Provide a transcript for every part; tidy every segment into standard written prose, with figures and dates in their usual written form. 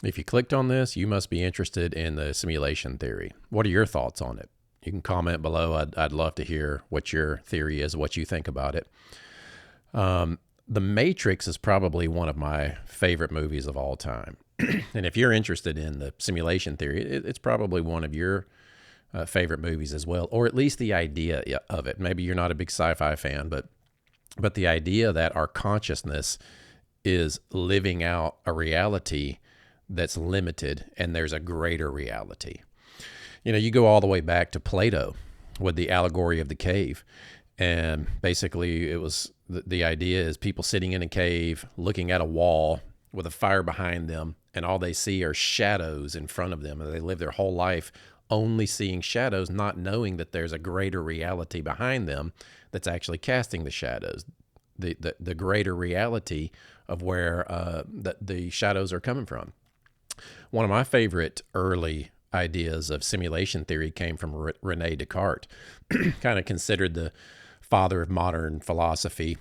If you clicked on this, you must be interested in the simulation theory. What are your thoughts on it? You can comment below. I'd love to hear what your theory is, what you think about it. The Matrix is probably one of my favorite movies of all time. And if you're interested in the simulation theory, it's probably one of your favorite movies as well, or at least the idea of it. Maybe you're not a big sci-fi fan, but the idea that our consciousness is living out a reality that's limited and there's a greater reality. You know, you go all the way back to Plato with the allegory of the cave. And basically it was the idea is people sitting in a cave looking at a wall with a fire behind them, and all they see are shadows in front of them. And they live their whole life only seeing shadows, not knowing that there's a greater reality behind them that's actually casting the shadows, the greater reality of where the shadows are coming from. One of my favorite early ideas of simulation theory came from Renee Descartes, kind of considered the father of modern philosophy.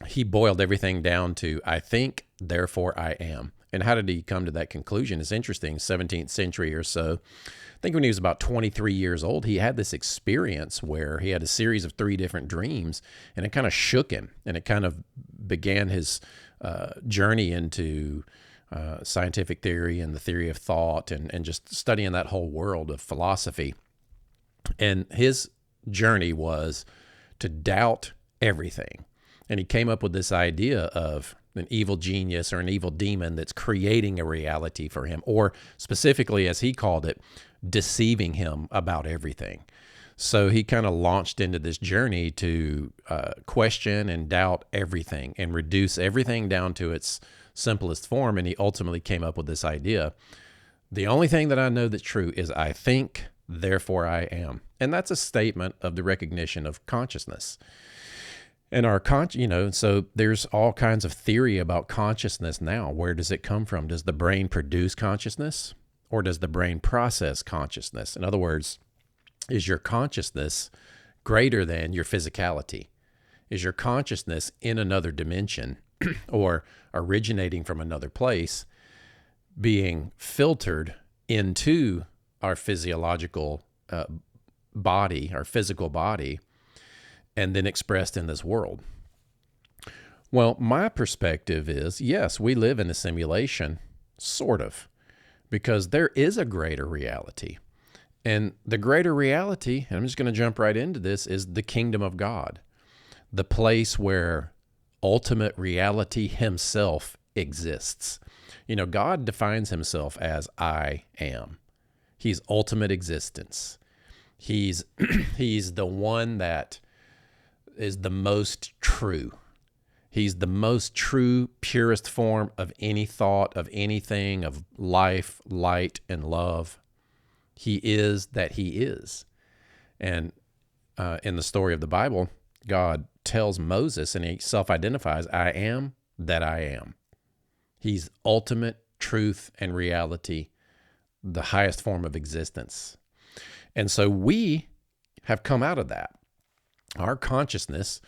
He boiled everything down to, I think, therefore I am. And how did he come to that conclusion? It's interesting. 17th century or so, I think when he was about 23 years old, he had this experience where he had a series of 3 different dreams, and it kind of shook him, and it kind of began his journey into scientific theory and the theory of thought, and just studying that whole world of philosophy. And his journey was to doubt everything. And he came up with this idea of an evil genius or an evil demon that's creating a reality for him, or specifically, as he called it, deceiving him about everything. So he kind of launched into this journey to question and doubt everything and reduce everything down to its simplest form. And he ultimately came up with this idea. The only thing that I know that's true is I think, therefore I am. And that's a statement of the recognition of consciousness. And our so there's all kinds of theory about consciousness now. Where does it come from? Does the brain produce consciousness, or does the brain process consciousness? In other words, is your consciousness greater than your physicality? Is your consciousness in another dimension or originating from another place, being filtered into our physiological body, our physical body, and then expressed in this world? Well, my perspective is, yes, we live in a simulation, sort of, because there is a greater reality. And the greater reality, and I'm just going to jump right into this, is the kingdom of God, the place where ultimate reality himself exists. You know, God defines himself as I am. He's ultimate existence. He's the one that is the most true. He's the most true, purest form of any thought, of anything, of life, light, and love. He is that he is. And in the story of the Bible, God tells Moses, and he self-identifies, I am that I am. He's ultimate truth and reality, the highest form of existence. And so we have come out of that. Our consciousness,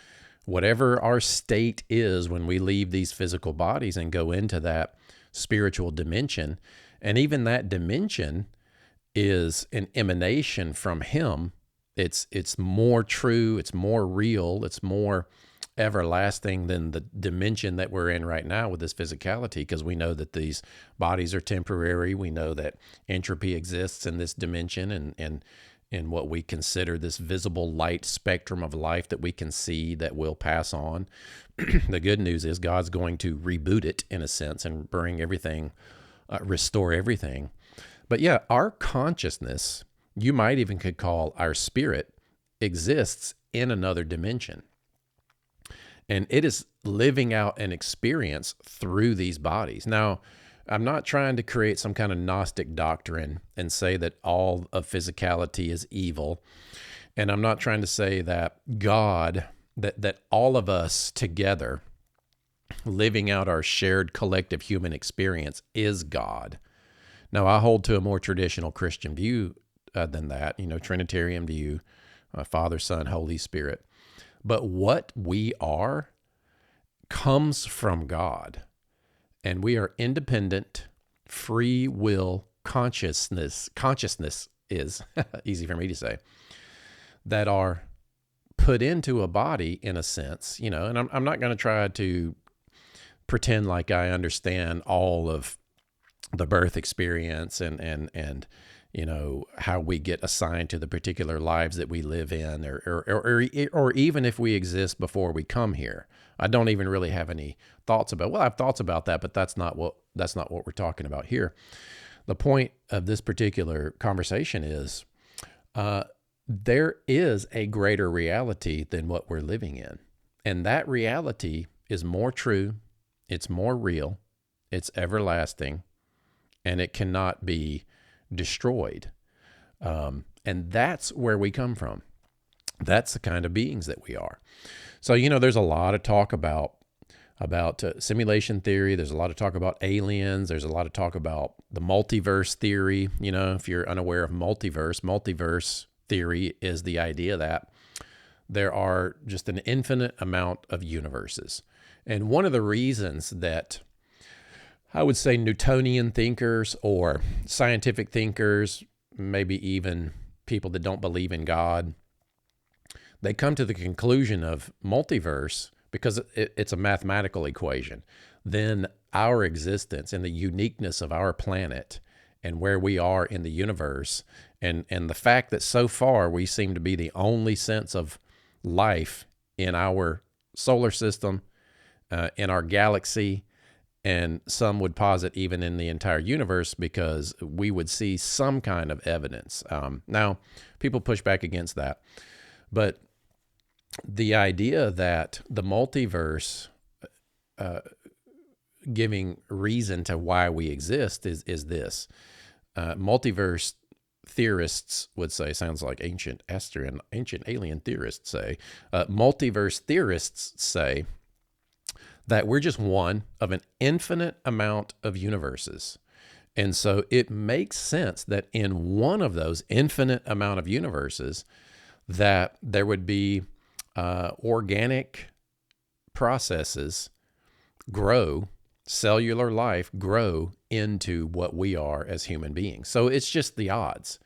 whatever our state is when we leave these physical bodies and go into that spiritual dimension, and even that dimension is an emanation from him. It's more true, it's more real, it's more everlasting than the dimension that we're in right now with this physicality, because we know that these bodies are temporary. We know that entropy exists in this dimension and in what we consider this visible light spectrum of life that we can see that will pass on. The good news is God's going to reboot it in a sense and bring everything, restore everything. But yeah, our consciousness, you might even could call our spirit, exists in another dimension. And it is living out an experience through these bodies. Now, I'm not trying to create some kind of Gnostic doctrine and say that all of physicality is evil. And I'm not trying to say that God, that all of us together living out our shared collective human experience is God. Now, I hold to a more traditional Christian view than that, Trinitarian view, Father, Son, Holy Spirit. But what we are comes from God. And we are independent, free will consciousness is easy for me to say, that are put into a body in a sense, and I'm not going to try to pretend like I understand all of the birth experience and how we get assigned to the particular lives that we live in, or even if we exist before we come here. I don't even really have any thoughts about. Well, I have thoughts about that, but that's not what we're talking about here. The point of this particular conversation is there is a greater reality than what we're living in, and that reality is more true, it's more real, it's everlasting, and it cannot be destroyed. And that's where we come from. That's the kind of beings that we are. So, there's a lot of talk about simulation theory. There's a lot of talk about aliens. There's a lot of talk about the multiverse theory. If you're unaware of multiverse theory is the idea that there are just an infinite amount of universes. And one of the reasons that I would say Newtonian thinkers or scientific thinkers, maybe even people that don't believe in God, they come to the conclusion of multiverse because it's a mathematical equation. Then our existence and the uniqueness of our planet and where we are in the universe, and the fact that so far we seem to be the only sense of life in our solar system, in our galaxy, and some would posit even in the entire universe, because we would see some kind of evidence. Now, people push back against that. But the idea that the multiverse giving reason to why we exist is this. Multiverse theorists would say, sounds like ancient alien theorists say, multiverse theorists say that we're just one of an infinite amount of universes. And so it makes sense that in one of those infinite amount of universes, that there would be organic processes grow, cellular life grow into what we are as human beings. So it's just the odds.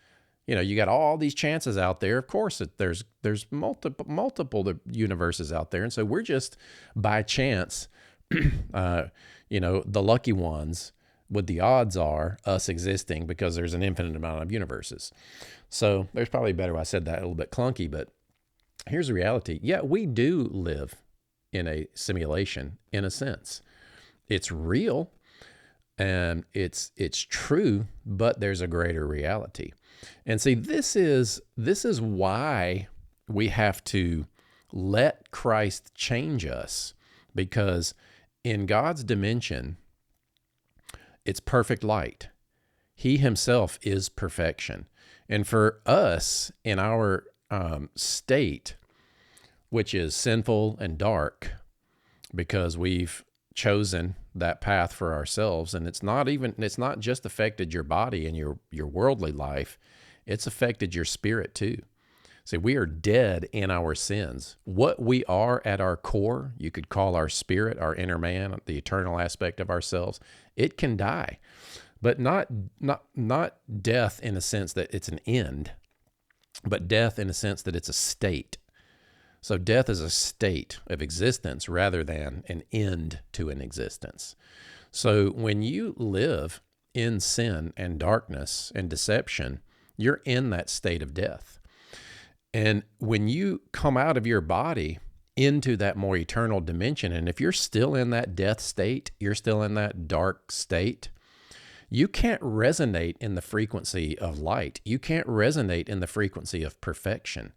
You got all these chances out there. Of course, there's multiple universes out there. And so we're just by chance, the lucky ones with the odds are us existing because there's an infinite amount of universes. So there's probably a better way. I said that a little bit clunky, but here's the reality. Yeah, we do live in a simulation in a sense. It's real and it's true, but there's a greater reality. And see, this is why we have to let Christ change us, because in God's dimension, it's perfect light. He himself is perfection. And for us in our state, which is sinful and dark, because we've chosen that path for ourselves, and it's not just affected your body and your worldly life, it's affected your spirit too. See, we are dead in our sins. What we are at our core, you could call our spirit, our inner man, the eternal aspect of ourselves, it can die. But not death in a sense that it's an end, but death in a sense that it's a state. So death is a state of existence rather than an end to an existence. So when you live in sin and darkness and deception, you're in that state of death. And when you come out of your body into that more eternal dimension, and if you're still in that death state, you're still in that dark state, you can't resonate in the frequency of light. You can't resonate in the frequency of perfection,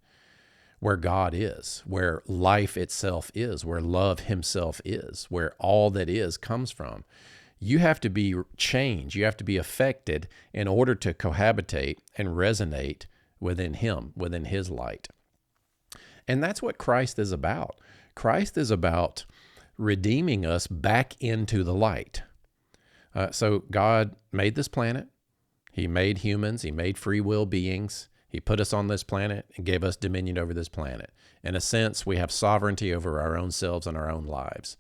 where God is, where life itself is, where love himself is, where all that is comes from. You have to be changed. You have to be affected in order to cohabitate and resonate within him, within his light. And that's what Christ is about. Christ is about redeeming us back into the light. So God made this planet. He made humans. He made free will beings. He put us on this planet and gave us dominion over this planet. In a sense, we have sovereignty over our own selves and our own lives.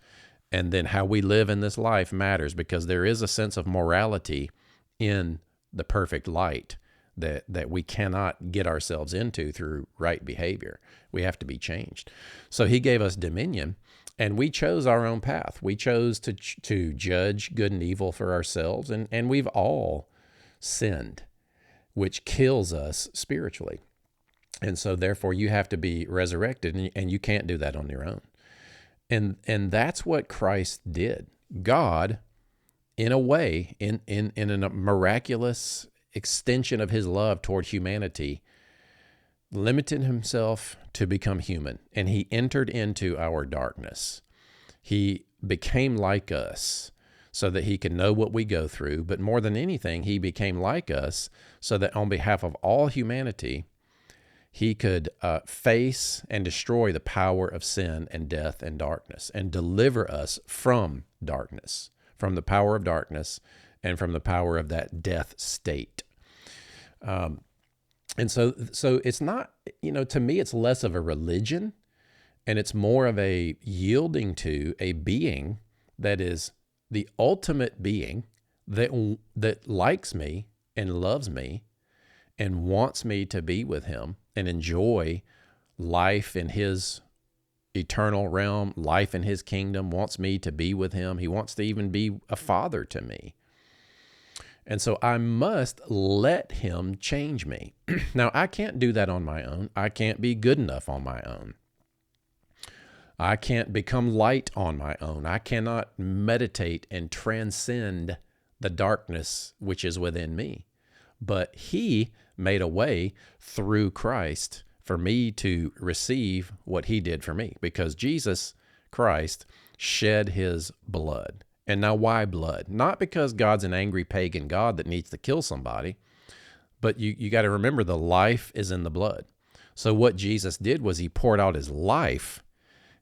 And then how we live in this life matters, because there is a sense of morality in the perfect light that we cannot get ourselves into through right behavior. We have to be changed. So he gave us dominion, and we chose our own path. We chose to judge good and evil for ourselves, and we've all sinned, which kills us spiritually. And so therefore you have to be resurrected, and you can't do that on your own. And that's what Christ did. God, in a way, in a miraculous extension of his love toward humanity, limited himself to become human, and he entered into our darkness. He became like us so that he could know what we go through, but more than anything, he became like us so that on behalf of all humanity, he could face and destroy the power of sin and death and darkness, and deliver us from darkness, from the power of darkness, and from the power of that death state. And so it's not, to me, it's less of a religion, and it's more of a yielding to a being that is the ultimate being that likes me and loves me and wants me to be with him and enjoy life in his eternal realm, life in his kingdom, wants me to be with him. He wants to even be a father to me. And so I must let him change me. Now, I can't do that on my own. I can't be good enough on my own. I can't become light on my own. I cannot meditate and transcend the darkness which is within me. But he made a way through Christ for me to receive what he did for me, because Jesus Christ shed his blood. And now why blood? Not because God's an angry pagan God that needs to kill somebody, but you got to remember the life is in the blood. So what Jesus did was he poured out his life.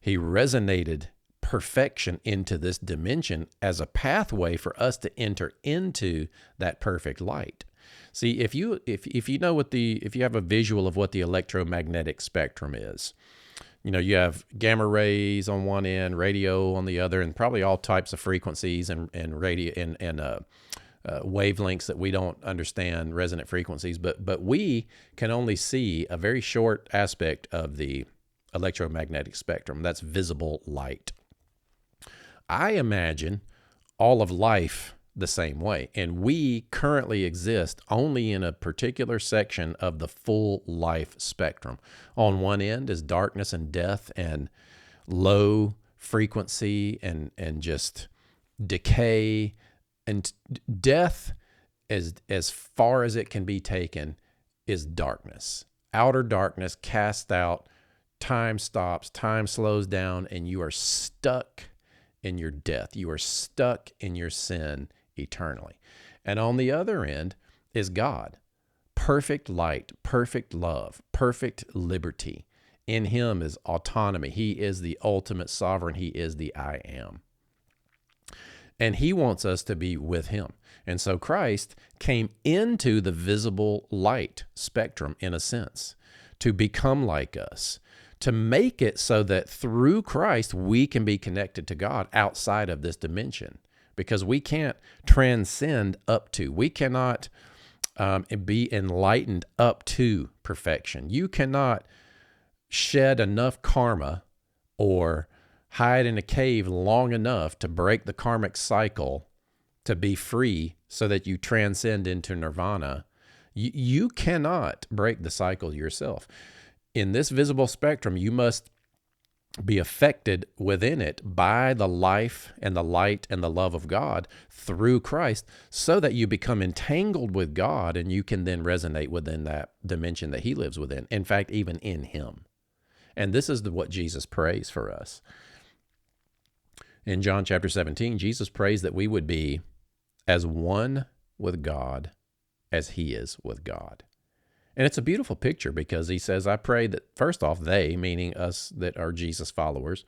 He resonated perfection into this dimension as a pathway for us to enter into that perfect light. See, if you know if you have a visual of what the electromagnetic spectrum is, you have gamma rays on one end, radio on the other, and probably all types of frequencies and radio and wavelengths that we don't understand, resonant frequencies. But we can only see a very short aspect of the electromagnetic spectrum. That's visible light. I imagine all of life the same way, and we currently exist only in a particular section of the full life spectrum. On one end is darkness and death and low frequency and just decay, and death, as far as it can be taken, is darkness. Outer darkness, cast out, time stops, time slows down, and you are stuck in your death. You are stuck in your sin eternally. And on the other end is God, perfect light, perfect love, perfect liberty. In him is autonomy. He is the ultimate sovereign. He is the I am. And he wants us to be with him. And so Christ came into the visible light spectrum, in a sense, to become like us, to make it so that through Christ we can be connected to God outside of this dimension. Because we can't transcend up to. We cannot be enlightened up to perfection. You cannot shed enough karma or hide in a cave long enough to break the karmic cycle to be free so that you transcend into nirvana. You cannot break the cycle yourself. In this visible spectrum, you must be affected within it by the life and the light and the love of God through Christ, so that you become entangled with God and you can then resonate within that dimension that he lives within. In fact, even in him. And this is what Jesus prays for us. In John chapter 17, Jesus prays that we would be as one with God as he is with God. And it's a beautiful picture, because he says, I pray that, first off, they, meaning us that are Jesus followers,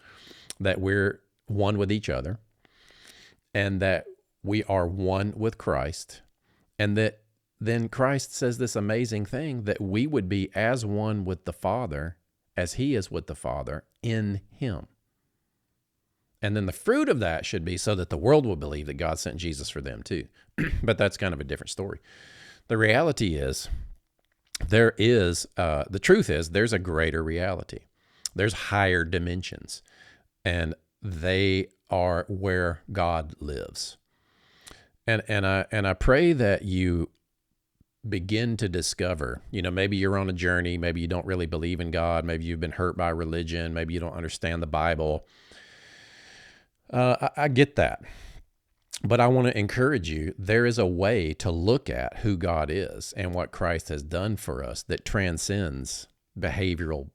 that we're one with each other, and that we are one with Christ, and that then Christ says this amazing thing, that we would be as one with the Father as he is with the Father in him. And then the fruit of that should be so that the world will believe that God sent Jesus for them too. But that's kind of a different story. The reality is, the truth is, there's a greater reality. There's higher dimensions, and they are where God lives. And I pray that you begin to discover, maybe you're on a journey, maybe you don't really believe in God, maybe you've been hurt by religion, maybe you don't understand the Bible. I get that. But I want to encourage you, there is a way to look at who God is and what Christ has done for us that transcends behavioral,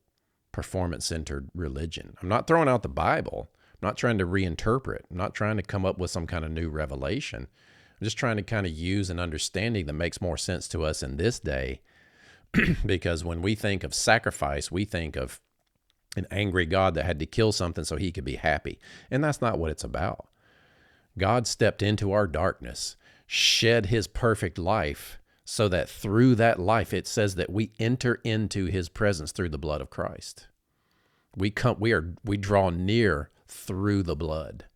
performance-centered religion. I'm not throwing out the Bible. I'm not trying to reinterpret. I'm not trying to come up with some kind of new revelation. I'm just trying to kind of use an understanding that makes more sense to us in this day, because when we think of sacrifice, we think of an angry God that had to kill something so he could be happy. And that's not what it's about. God stepped into our darkness, shed his perfect life, so that through that life, it says that we enter into his presence through the blood of Christ. We draw near through the blood.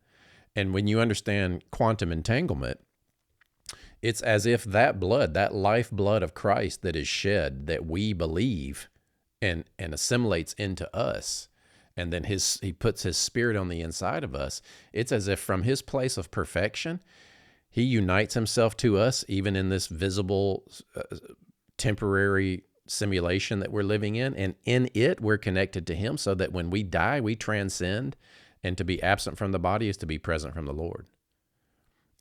And when you understand quantum entanglement, it's as if that blood, that life blood of Christ that is shed, that we believe and assimilates into us, and then he puts his spirit on the inside of us. It's as if from his place of perfection, he unites himself to us, even in this visible, temporary simulation that we're living in. And in it, we're connected to him, so that when we die, we transcend. And to be absent from the body is to be present from the Lord.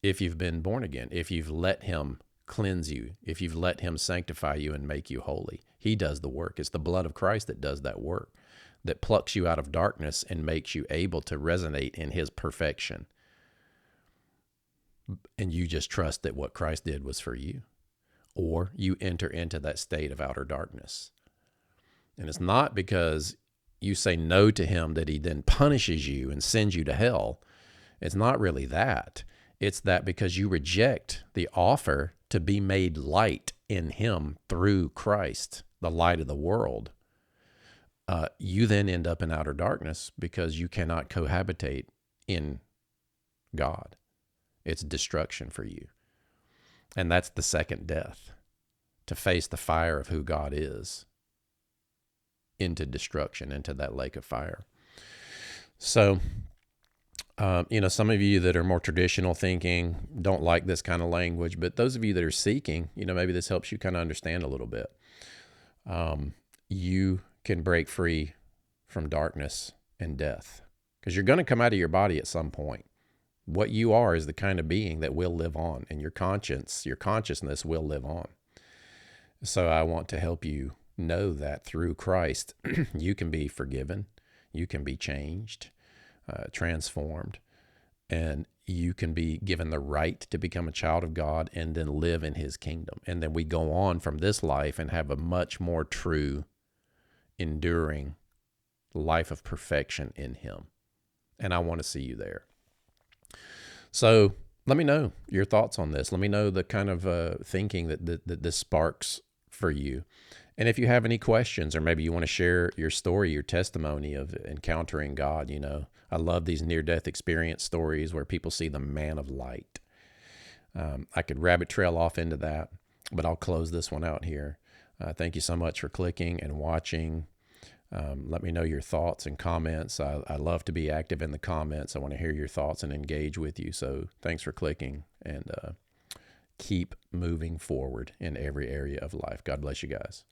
If you've been born again, if you've let him cleanse you, if you've let him sanctify you and make you holy, he does the work. It's the blood of Christ that does that work, that plucks you out of darkness and makes you able to resonate in his perfection. And you just trust that what Christ did was for you, or you enter into that state of outer darkness. And it's not because you say no to him that he then punishes you and sends you to hell. It's not really that. It's that because you reject the offer to be made light in him through Christ, the light of the world, you then end up in outer darkness because you cannot cohabitate in God. It's destruction for you. And that's the second death, to face the fire of who God is into destruction, into that lake of fire. So, some of you that are more traditional thinking don't like this kind of language, but those of you that are seeking, maybe this helps you kind of understand a little bit. You can break free from darkness and death, because you're going to come out of your body at some point. What you are is the kind of being that will live on, and your consciousness will live on. So I want to help you know that through Christ, you can be forgiven, you can be changed, transformed, and you can be given the right to become a child of God and then live in his kingdom. And then we go on from this life and have a much more true, enduring life of perfection in him. And I want to see you there. So let me know your thoughts on this. Let me know the kind of thinking that this sparks for you. And if you have any questions, or maybe you want to share your story, your testimony of encountering God, I love these near-death experience stories where people see the man of light. I could rabbit trail off into that, but I'll close this one out here. Thank you so much for clicking and watching. Let me know your thoughts and comments. I love to be active in the comments. I want to hear your thoughts and engage with you. So thanks for clicking, and keep moving forward in every area of life. God bless you guys.